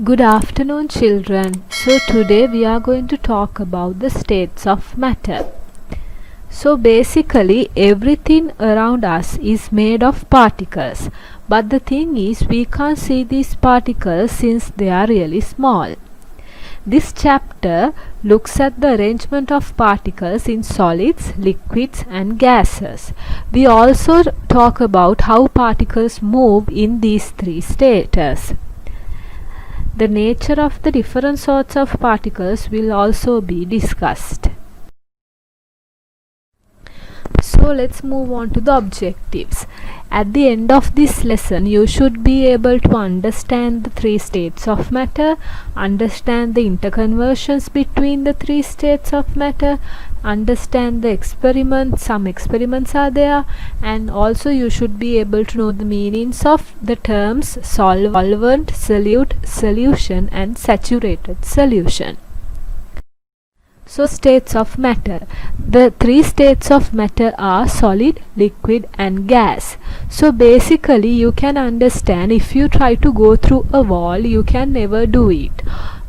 Good afternoon, children. So today we are going to talk about the states of matter. So basically everything around us is made of particles, but the thing is we can't see these particles since they are really small. This chapter looks at the arrangement of particles in solids, liquids and gases. We also talk about how particles move in these three states. The nature of the different sorts of particles will also be discussed. So let's move on to the objectives. At the end of this lesson, you should be able to understand the three states of matter, understand the interconversions between the three states of matter, understand the experiments, some experiments are there, and also you should be able to know the meanings of the terms solvent, solute, solution and saturated solution. So states of matter. The three states of matter are solid, liquid and gas. So basically you can understand, if you try to go through a wall, you can never do it.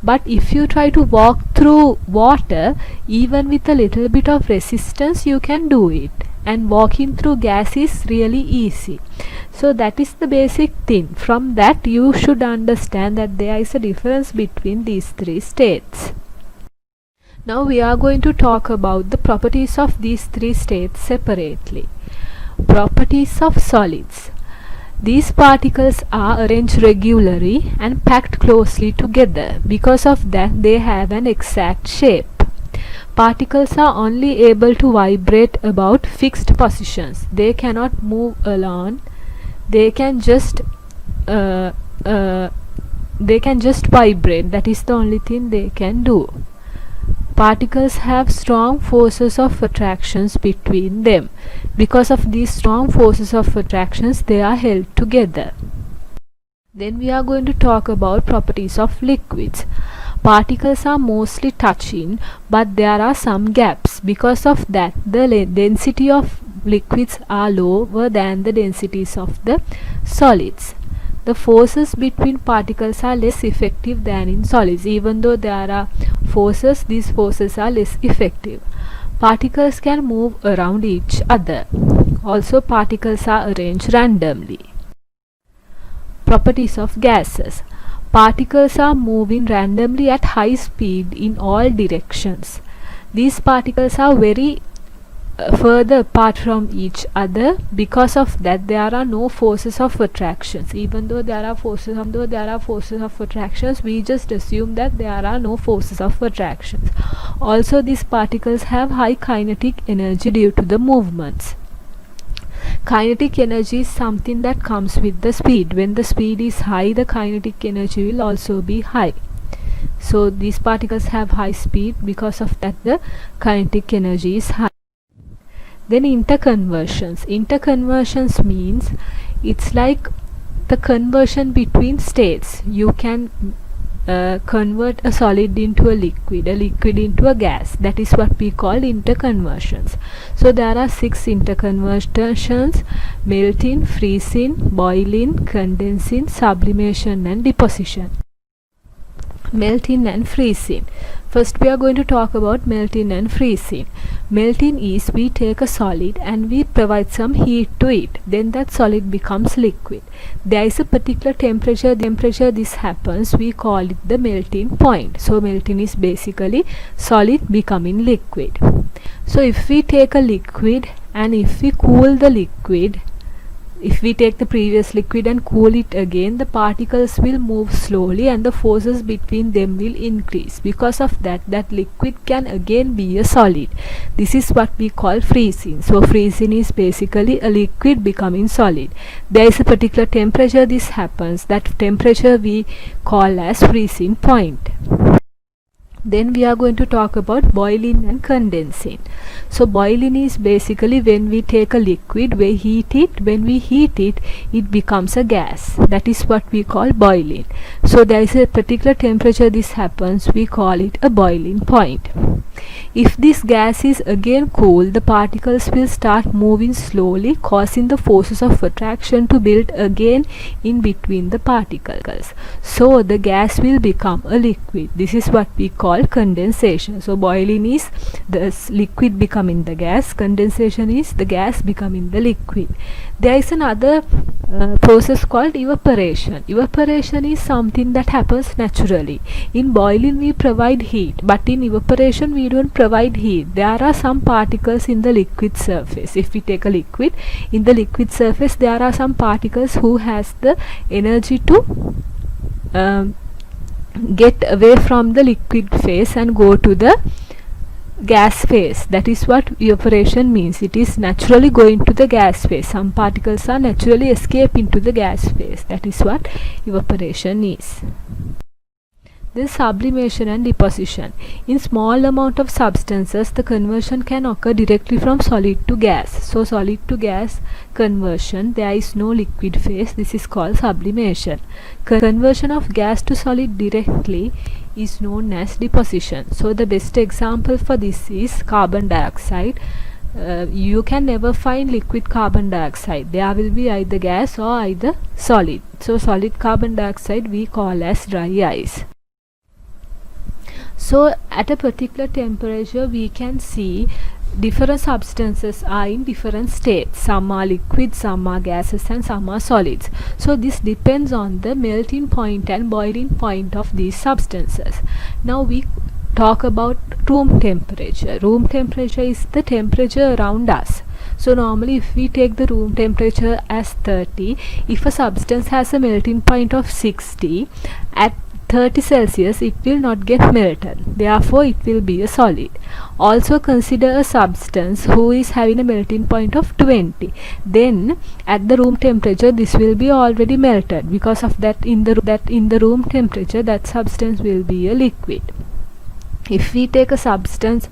But if you try to walk through water, even with a little bit of resistance, you can do it. And walking through gas is really easy. So that is the basic thing. From that you should understand that there is a difference between these three states. Now we are going to talk about the properties of these three states separately. Properties of solids. These particles are arranged regularly and packed closely together. Because of that, they have an exact shape. Particles are only able to vibrate about fixed positions. They cannot move alone. They can just vibrate. That is the only thing they can do. Particles have strong forces of attractions between them. Because of these strong forces of attractions, they are held together. Then we are going to talk about properties of liquids. Particles are mostly touching, but there are some gaps. Because of that, the density of liquids are lower than the densities of the solids. The forces between particles are less effective than in solids. Even though there are forces, these forces are less effective. Particles can move around each other. Also, particles are arranged randomly. Properties of gases. Particles are moving randomly at high speed in all directions. These particles are very further apart from each other. Because of that, there are no forces of attractions. Even though there are forces of attractions, we just assume that there are no forces of attractions. Also, these particles have high kinetic energy due to the movements. Kinetic energy is something that comes with the speed. When the speed is high, the kinetic energy will also be high. So these particles have high speed. Because of that, the kinetic energy is high. Then interconversions. Interconversions means it's like the conversion between states. You can convert a solid into a liquid into a gas. That is what we call interconversions. So there are 6 interconversions: melting, freezing, boiling, condensing, sublimation and deposition. Melting and freezing. First we are going to talk about melting and freezing. Melting is we take a solid and we provide some heat to it. Then that solid becomes liquid. There is a particular temperature this happens. We call it the melting point. So melting is basically solid becoming liquid. So if we take a liquid and if we cool the liquid, if we take the previous liquid and cool it again, the particles will move slowly and the forces between them will increase. Because of that, that liquid can again be a solid. This is what we call freezing. So freezing is basically a liquid becoming solid. There is a particular temperature this happens. That temperature we call as freezing point. Then we are going to talk about boiling and condensing. So boiling is basically when we take a liquid, we heat it. When we heat it, it becomes a gas. That is what we call boiling. So there is a particular temperature this happens. We call it a boiling point. If this gas is again cooled, the particles will start moving slowly, causing the forces of attraction to build again in between the particles. So the gas will become a liquid. This is what we call condensation. So boiling is the liquid becoming the gas, condensation is the gas becoming the liquid. There is another process called evaporation. Evaporation is something that happens naturally. In boiling we provide heat, but in evaporation we don't provide heat. There are some particles in the liquid surface. If we take a liquid, in the liquid surface there are some particles who has the energy to get away from the liquid phase and go to the gas phase. That is what evaporation means. It is naturally going to the gas phase. Some particles are naturally escape into the gas phase. That is what evaporation is. Then sublimation and deposition. In small amount of substances, the conversion can occur directly from solid to gas. So solid to gas conversion, there is no liquid phase. This is called sublimation. Conversion of gas to solid directly is known as deposition. So the best example for this is carbon dioxide. You can never find liquid carbon dioxide. There will be either gas or either solid. So solid carbon dioxide we call as dry ice. So at a particular temperature we can see different substances are in different states. Some are liquid, some are gases, and some are solids. So this depends on the melting point and boiling point of these substances. Now we talk about room temperature. Room temperature is the temperature around us. So normally if we take the room temperature as 30, if a substance has a melting point of 60, at 30 Celsius it will not get melted, therefore it will be a solid. Also consider a substance who is having a melting point of 20, then at the room temperature this will be already melted. Because of that, in the room temperature that substance will be a liquid. If we take a substance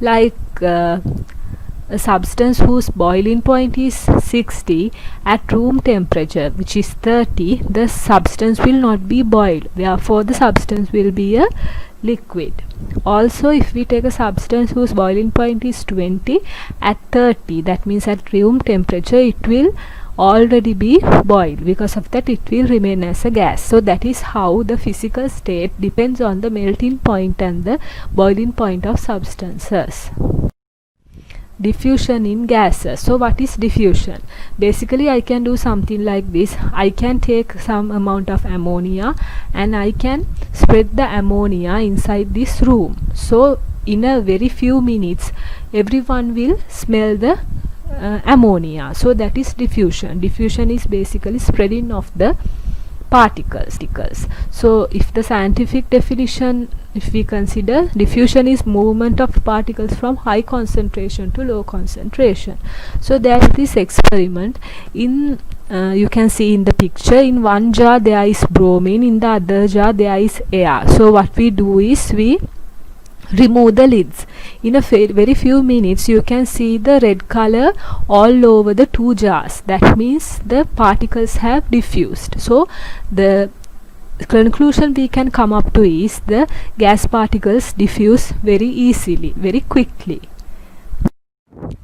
like a substance whose boiling point is 60, at room temperature which is 30, the substance will not be boiled, therefore the substance will be a liquid. Also if we take a substance whose boiling point is 20, at 30, that means at room temperature it will already be boiled. Because of that it will remain as a gas. So that is how the physical state depends on the melting point and the boiling point of substances. Diffusion in gases. So what is diffusion? Basically I can do something like this. I can take some amount of ammonia and I can spread the ammonia inside this room. So in a very few minutes everyone will smell the ammonia. So that is diffusion. Diffusion is basically spreading of the particles. So if the scientific definition, if we consider, diffusion is movement of particles from high concentration to low concentration. So there is this experiment in you can see in the picture, in one jar there is bromine, in the other jar there is air. So what we do is we remove the lids. In a very few minutes you can see the red color all over the two jars. That means the particles have diffused. So the conclusion we can come up to is the gas particles diffuse very easily, very quickly.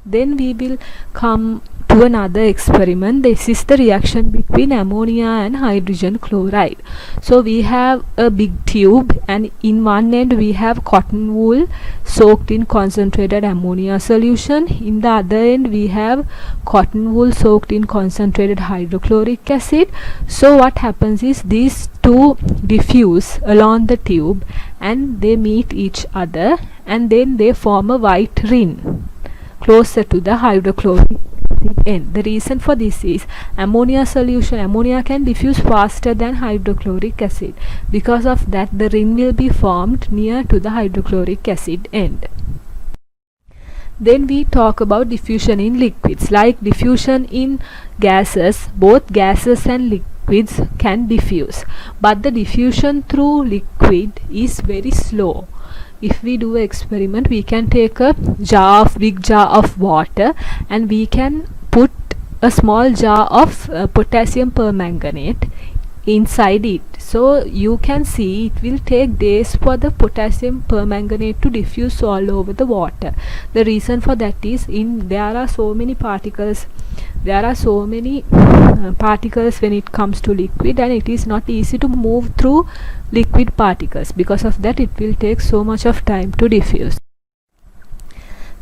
Then we will come to another experiment. This is the reaction between ammonia and hydrogen chloride. So we have a big tube and in one end we have cotton wool soaked in concentrated ammonia solution. In the other end we have cotton wool soaked in concentrated hydrochloric acid. So what happens is these two diffuse along the tube and they meet each other and then they form a white ring closer to the hydrochloric end. The reason for this is ammonia can diffuse faster than hydrochloric acid. Because of that the ring will be formed near to the hydrochloric acid end. Then we talk about diffusion in liquids. Like diffusion in gases, both gases and liquids can diffuse, but the diffusion through liquid is very slow. If we do an experiment, we can take a big jar of water and we can put a small jar of potassium permanganate inside it. So you can see it will take days for the potassium permanganate to diffuse all over the water. The reason for that is there are so many particles when it comes to liquid, and it is not easy to move through liquid particles. Because of that, it will take so much of time to diffuse.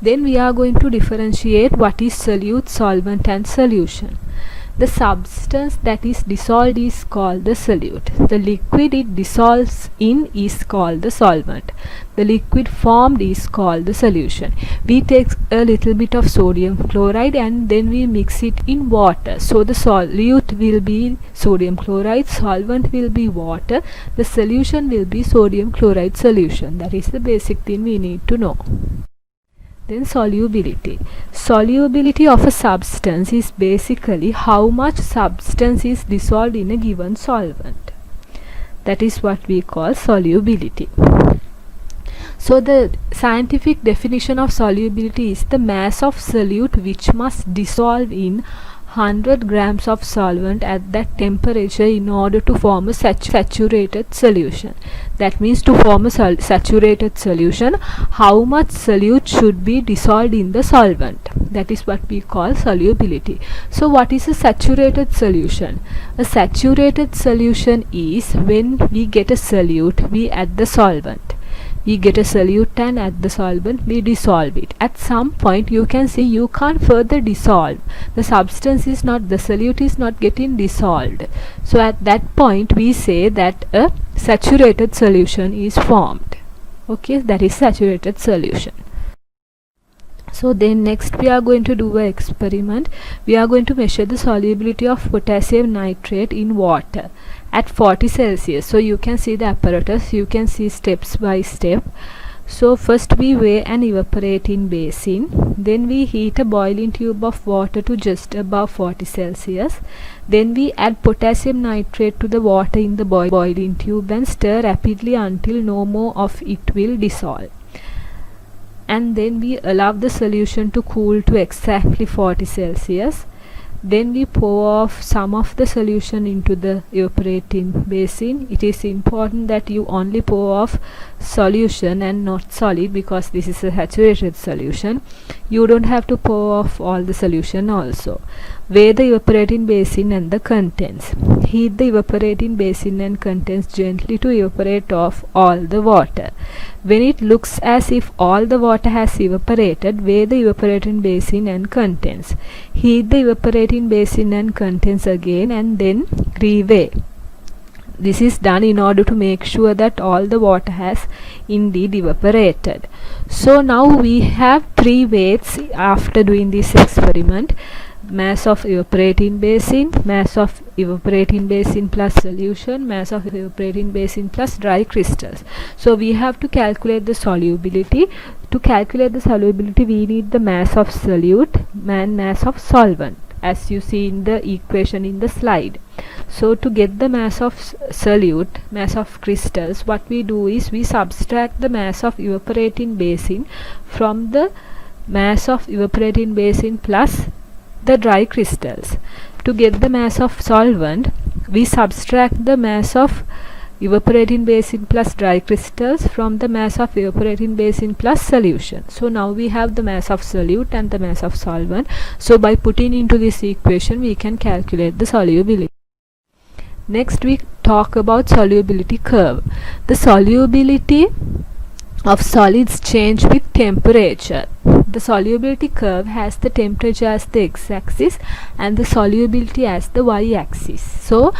Then we are going to differentiate what is solute, solvent and solution. The substance that is dissolved is called the solute. The liquid it dissolves in is called the solvent. The liquid formed is called the solution. We take a little bit of sodium chloride and then we mix it in water. So the solute will be sodium chloride, solvent will be water, the solution will be sodium chloride solution. That is the basic thing we need to know. Then solubility. Solubility of a substance is basically how much substance is dissolved in a given solvent. That is what we call solubility. So the scientific definition of solubility is the mass of solute which must dissolve in 100 grams of solvent at that temperature in order to form a saturated solution. That means to form a saturated solution, how much solute should be dissolved in the solvent. That is what we call solubility. So what is a saturated solution? A saturated solution is when we get a solute, we add the solvent. We get a solute and add the solvent, we dissolve it. At some point you can see you can't further dissolve. The substance is not, the solute is not getting dissolved. So at that point we say that a saturated solution is formed. Okay, that is saturated solution. So then next we are going to do an experiment. We are going to measure the solubility of potassium nitrate in water at 40 Celsius. So you can see the apparatus, you can see steps by step. So first we weigh an evaporating basin, then we heat a boiling tube of water to just above 40 Celsius. Then we add potassium nitrate to the water in the boiling tube and stir rapidly until no more of it will dissolve. And then we allow the solution to cool to exactly 40 Celsius. Then we pour off some of the solution into the evaporating basin. It is important that you only pour off solution and not solid, because this is a saturated solution. You don't have to pour off all the solution also. Weigh the evaporating basin and the contents. Heat the evaporating basin and contents gently to evaporate off all the water. When it looks as if all the water has evaporated, weigh the evaporating basin and contents. Heat the evaporating basin and contents again and then reweigh. This is done in order to make sure that all the water has indeed evaporated. So now we have 3 weights after doing this experiment: mass of evaporating basin, mass of evaporating basin plus solution, mass of evaporating basin plus dry crystals. So we have to calculate the solubility. To calculate the solubility, we need the mass of solute and mass of solvent, as you see in the equation in the slide. So to get the mass of solute, mass of crystals, what we do is we subtract the mass of evaporating basin from the mass of evaporating basin plus the dry crystals. To get the mass of solvent, we subtract the mass of evaporating basin plus dry crystals from the mass of evaporating basin plus solution. So now we have the mass of solute and the mass of solvent. So by putting into this equation, we can calculate the solubility. Next we talk about solubility curve. The solubility of solids change with temperature. The solubility curve has the temperature as the x-axis and the solubility as the y-axis. So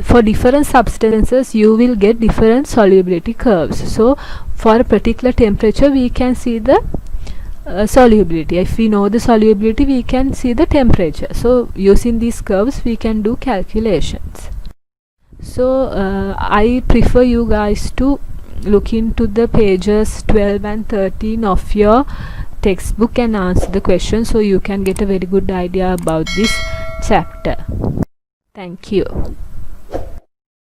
for different substances you will get different solubility curves. So for a particular temperature we can see the solubility. If we know the solubility, we can see the temperature. So using these curves we can do calculations. So I prefer you guys to look into the pages 12 and 13 of your textbook and answer the question, so you can get a very good idea about this chapter. Thank you.